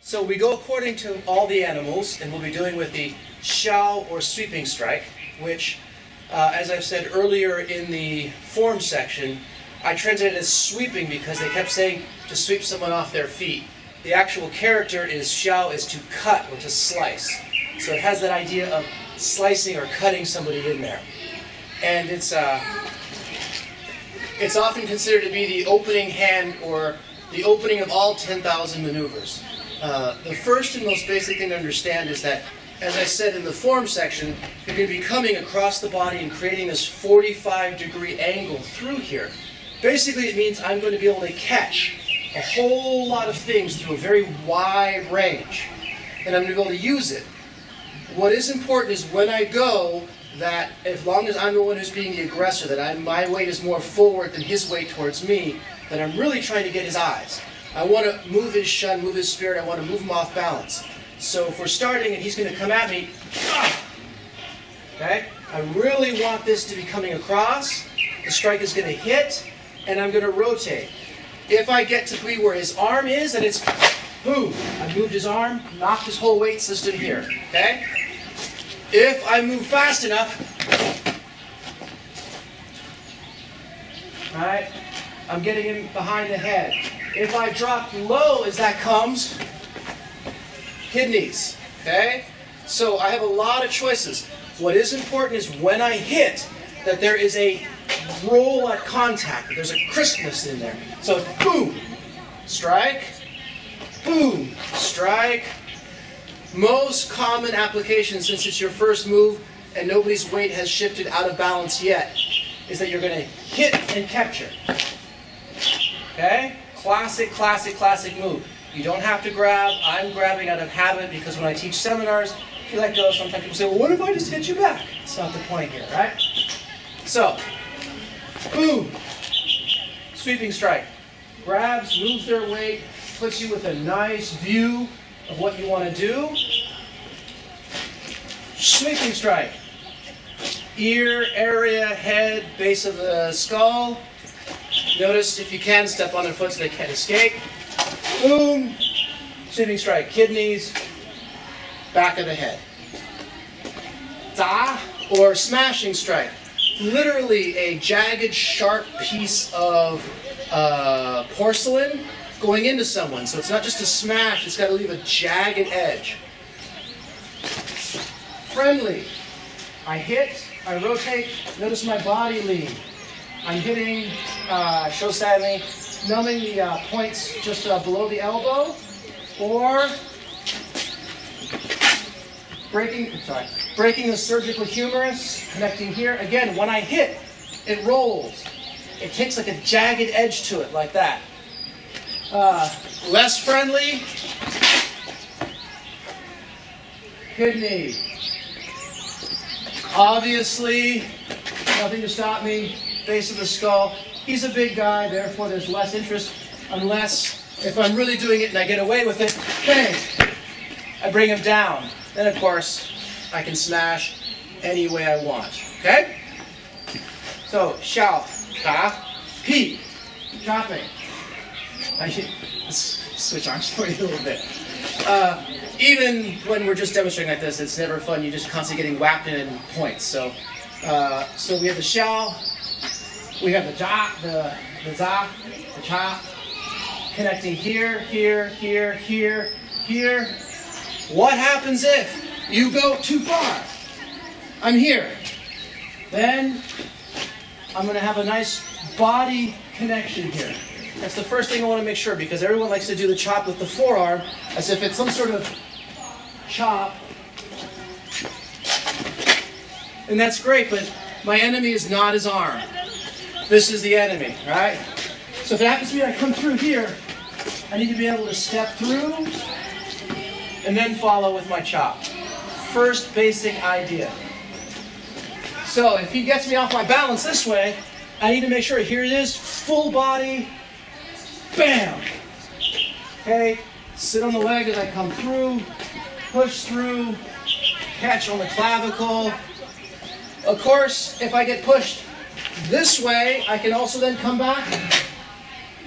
So we go according to all the animals, and we'll be doing with the xiao or sweeping strike, which, as I've said earlier in the form section, I translated as sweeping because they kept saying to sweep someone off their feet. The actual character is xiao is to cut or to slice. So it has that idea of slicing or cutting somebody in there. And it's often considered to be the opening hand or the opening of all 10,000 maneuvers. The first and most basic thing to understand is that, as I said in the form section, you're going to be coming across the body and creating this 45-degree angle through here. Basically, it means I'm going to be able to catch a whole lot of things through a very wide range, and I'm going to be able to use it. What is important is when I go, that as long as I'm the one who's being the aggressor, that my weight is more forward than his weight towards me, that I'm really trying to get his eyes. I want to move his shun, move his spirit, I want to move him off balance. So if we're starting and he's going to come at me, okay, I really want this to be coming across, the strike is going to hit, and I'm going to rotate. If I get to be where his arm is, then it's boom, I moved his arm, knocked his whole weight system here, okay? If I move fast enough, all right, I'm getting him behind the head. If I drop low as that comes, kidneys, okay? So I have a lot of choices. What is important is when I hit, that there is a roll at contact, that there's a crispness in there. So boom, strike, boom, strike. Most common application, since it's your first move and nobody's weight has shifted out of balance yet, is that you're going to hit and capture. Okay? Classic, classic, classic move. You don't have to grab. I'm grabbing out of habit because when I teach seminars, if you let go, sometimes people say, well, what if I just hit you back? That's not the point here, right? So, boom, sweeping strike. Grabs, moves their weight, puts you with a nice view of what you want to do. Sweeping strike. Ear, area, head, base of the skull. Notice, if you can, step on their foot so they can't escape. Boom. Sweeping strike. Kidneys, back of the head. Da, or smashing strike. Literally a jagged, sharp piece of porcelain going into someone. So it's not just a smash, it's got to leave a jagged edge. Friendly. I hit, I rotate, notice my body lean. I'm hitting, shosami, numbing the points just below the elbow, or breaking the surgical humerus, connecting here. Again, when I hit, it rolls. It takes like a jagged edge to it, like that. Less friendly, kidney. Obviously, nothing to stop me. Base of the skull. He's a big guy, therefore there's less interest, unless if I'm really doing it and I get away with it, bang, I bring him down. Then of course, I can smash any way I want. Okay? So, xiao, ta, pi, chopping. I should switch arms for you a little bit. Even when we're just demonstrating like this, it's never fun. You're just constantly getting whacked in points. So we have the xiao, we have the ja, the za, the cha, connecting here, here, here, here, here. What happens if you go too far? I'm here. Then I'm going to have a nice body connection here. That's the first thing I want to make sure, because everyone likes to do the chop with the forearm as if it's some sort of chop. And that's great, but my enemy is not his arm. This is the enemy, right? So if it happens to me, I come through here, I need to be able to step through and then follow with my chop. First basic idea. So if he gets me off my balance this way, I need to make sure, here it is, full body, bam! Okay, sit on the leg as I come through, push through, catch on the clavicle. Of course, if I get pushed, This way, I can also then come back.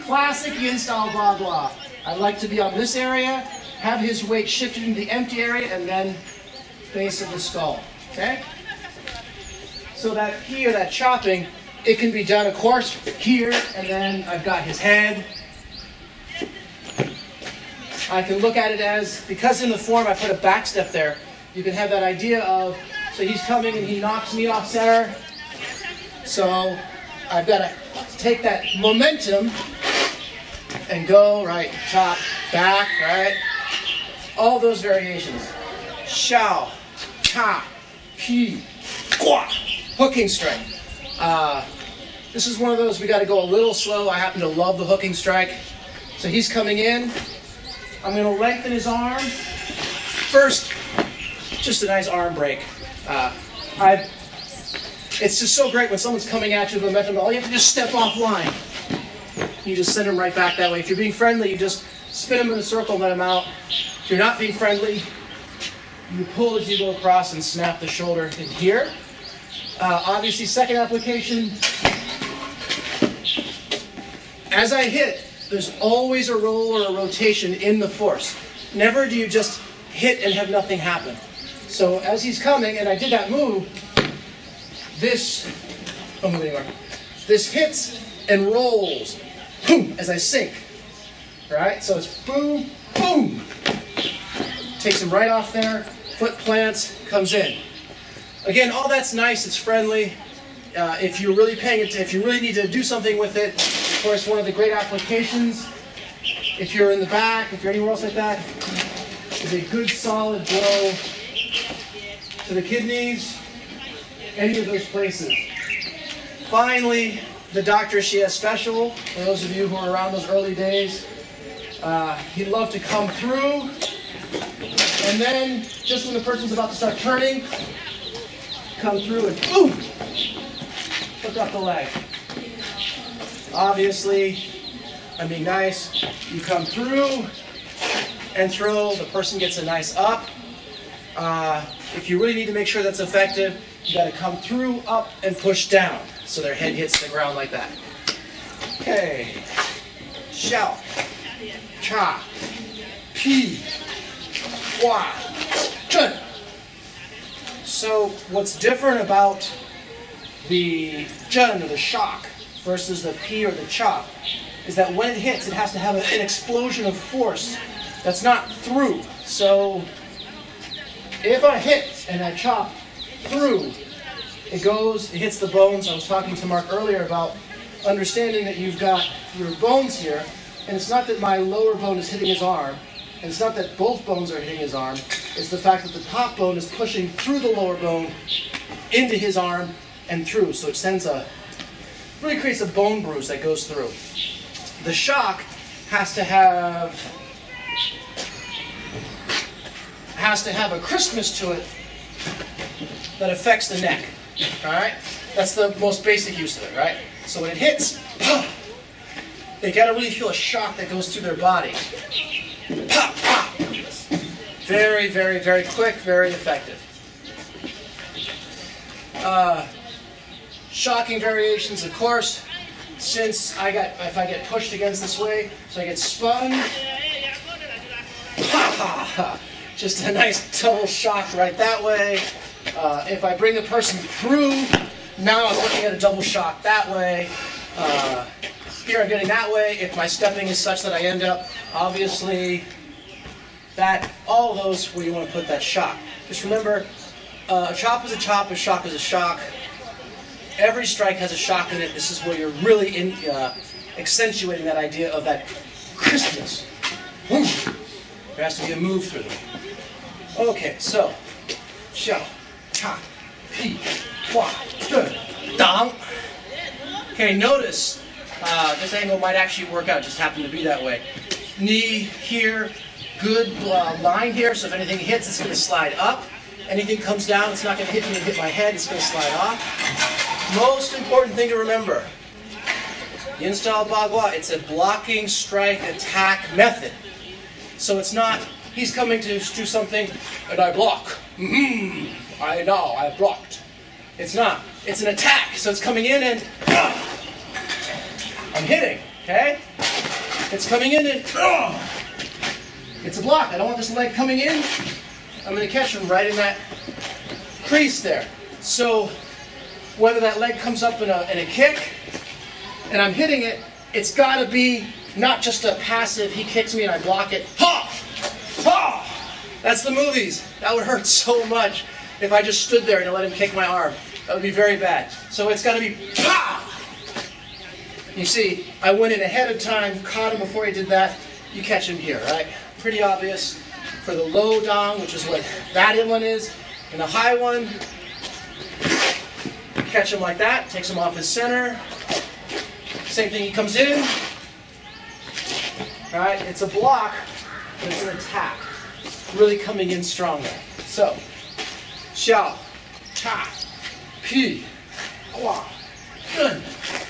Classic yin style bagua. I like to be on this area, have his weight shifted into the empty area, and then base of the skull. Okay? So that here, that chopping, it can be done, of course, here, and then I've got his head. I can look at it as, because in the form I put a back step there, you can have that idea of, so he's coming and he knocks me off center. So I've got to take that momentum and go, right, chop, back, right? All those variations. Xiao, cha, pi, gua. Hooking strike. This is one of those we got to go a little slow. I happen to love the hooking strike. So he's coming in. I'm going to lengthen his arm. First, just a nice arm break. It's just so great when someone's coming at you with momentum. All you have to just step offline. You just send them right back that way. If you're being friendly, you just spin them in a circle and let them out. If you're not being friendly, you pull as you go across and snap the shoulder in here. Obviously, second application, as I hit, there's always a roll or a rotation in the force. Never do you just hit and have nothing happen. So as he's coming, and I did that move, this hits and rolls, boom, as I sink. Right? So it's boom, boom. Takes him right off there, foot plants, comes in. Again, all that's nice, it's friendly. If you're really paying it, if you really need to do something with it, of course, one of the great applications, if you're in the back, if you're anywhere else like that, is a good solid blow to the kidneys, any of those places. Finally, the Dr. Xie special, for those of you who are around those early days, he'd love to come through, and then just when the person's about to start turning, come through and boom, hook up the leg. Obviously, I'm being nice. You come through and throw. The person gets a nice up. If you really need to make sure that's effective, you got to come through, up, and push down so their head hits the ground like that. Okay. Xiao, cha, pi, hua, zhen. So what's different about the zhen or the shock versus the pi or the chop is that when it hits, it has to have an explosion of force that's not through. So if I hit and I chop through, it hits the bones. I was talking to Mark earlier about understanding that you've got your bones here, and it's not that my lower bone is hitting his arm, and it's not that both bones are hitting his arm, it's the fact that the top bone is pushing through the lower bone into his arm and through. So it really creates a bone bruise that goes through. The shock has to have a crispness to it that affects the neck. All right? That's the most basic use of it, right? So when it hits, they got to really feel a shock that goes through their body. Pop, pop. Very, very, very quick, very effective. Shocking variations, of course. If I get pushed against this way, so I get spun. Ha ha ha. Just a nice double shock right that way. If I bring the person through, now I'm looking at a double shock that way. Here I'm getting that way. If my stepping is such that I end up, obviously, all of those where you want to put that shock. Just remember, a chop is a chop, a shock is a shock. Every strike has a shock in it. This is where you're really accentuating that idea of that crispness. There has to be a move through them. Okay, so, xiao, cha, pi, hua, zhen, dang. Okay, notice this angle might actually work out, just happened to be that way. Knee here, good line here, so if anything hits, it's going to slide up. Anything comes down, it's not going to hit me and hit my head, it's going to slide off. Most important thing to remember, yin style bagua, it's a blocking, strike, attack method. So it's not, he's coming to do something, and I block. I know, I blocked. It's not. It's an attack, so it's coming in and I'm hitting, okay? It's coming in and it's a block. I don't want this leg coming in. I'm going to catch him right in that crease there. So whether that leg comes up in a kick and I'm hitting it, it's got to be not just a passive, he kicks me and I block it. Ha! Ha! That's the movies. That would hurt so much if I just stood there and let him kick my arm. That would be very bad. So it's got to be ha! You see, I went in ahead of time, caught him before he did that. You catch him here, right? Pretty obvious. For the low dong, which is what that one is, and the high one, catch him like that, takes him off his center. Same thing, he comes in. All right, it's a block, but it's an attack. Really coming in stronger. So, xiao, cha, pi, hua, gun,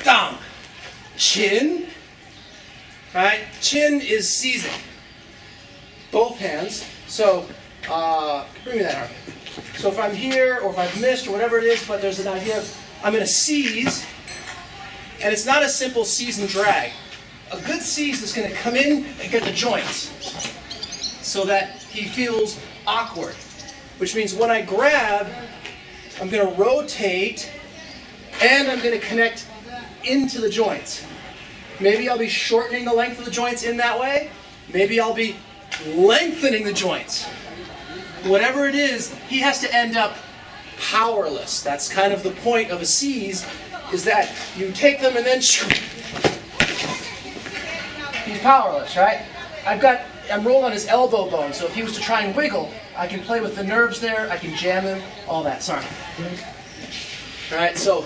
dang, chin. Right, chin is seizing. Both hands. So, bring me that arm. So if I'm here, or if I've missed, or whatever it is, but there's an idea of, I'm going to seize, and it's not a simple seize and drag. A good seize is going to come in and get the joints, so that he feels awkward. Which means when I grab, I'm going to rotate, and I'm going to connect into the joints. Maybe I'll be shortening the length of the joints in that way. Maybe I'll be lengthening the joints. Whatever it is, he has to end up powerless. That's kind of the point of a seize, is that you take them and then he's powerless, right? I'm rolled on his elbow bone, so if he was to try and wiggle, I can play with the nerves there, I can jam him, all that. Sorry. All right, so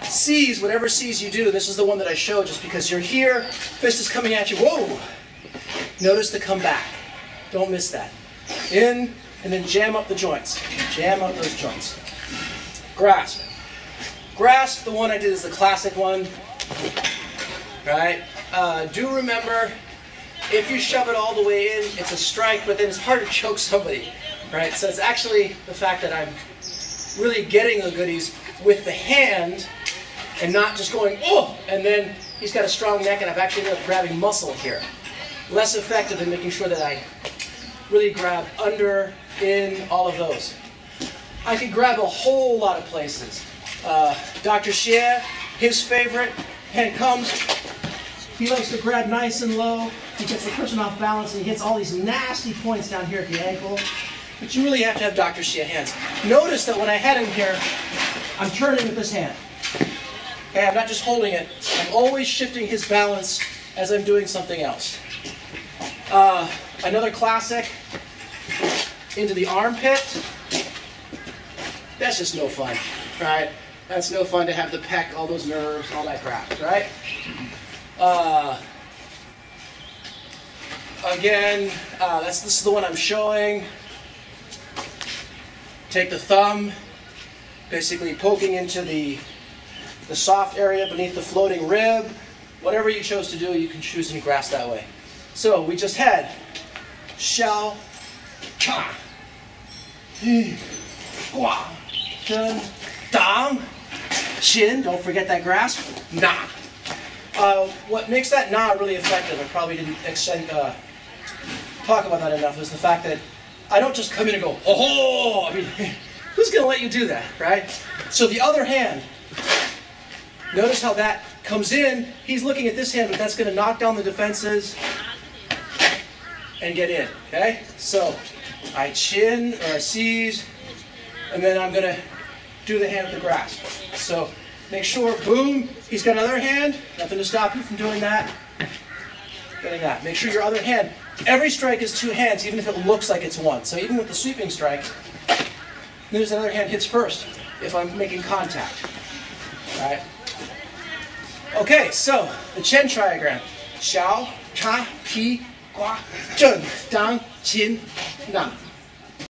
seize, whatever seize you do, this is the one that I showed just because you're here, fist is coming at you, whoa! Notice the come back. Don't miss that. In, and then jam up the joints. Jam up those joints. Grasp. Grasp, the one I did is the classic one. Right? Do remember, if you shove it all the way in, it's a strike, but then it's hard to choke somebody. Right? So it's actually the fact that I'm really getting the goodies with the hand and not just going, oh, and then he's got a strong neck and I've actually ended up grabbing muscle here. Less effective than making sure that I really grab under, in, all of those. I could grab a whole lot of places. Dr. Xie, his favorite, hand comes, he likes to grab nice and low, he gets the person off balance and he hits all these nasty points down here at the ankle. But you really have to have Dr. Xie hands. Notice that when I had him here, I'm turning with this hand. Okay, I'm not just holding it, I'm always shifting his balance as I'm doing something else. Another classic, into the armpit. That's just no fun, right? That's no fun to have the pec, all those nerves, all that crap, right? Again, this is the one I'm showing. Take the thumb, basically poking into the soft area beneath the floating rib. Whatever you chose to do, you can choose and grasp that way. So we just had xiao, cha, hi, gua, zhen, dang, chin, don't forget that grasp, na. What makes that na really effective, I probably didn't talk about that enough, is the fact that I don't just come in and go, oh, I mean, who's going to let you do that, right? So the other hand, notice how that comes in, he's looking at this hand, but that's going to knock down the defenses and get in, okay? So I chin, or I seize, and then I'm going to do the hand with the grasp. So make sure, boom, he's got another hand, nothing to stop you from doing that. Getting that. Make sure your other hand, every strike is two hands, even if it looks like it's one. So even with the sweeping strike, there's another hand hits first, if I'm making contact, right? Okay, so the Chen triagram. Xiao, cha, pi, gua, zhen, dang, qin, na.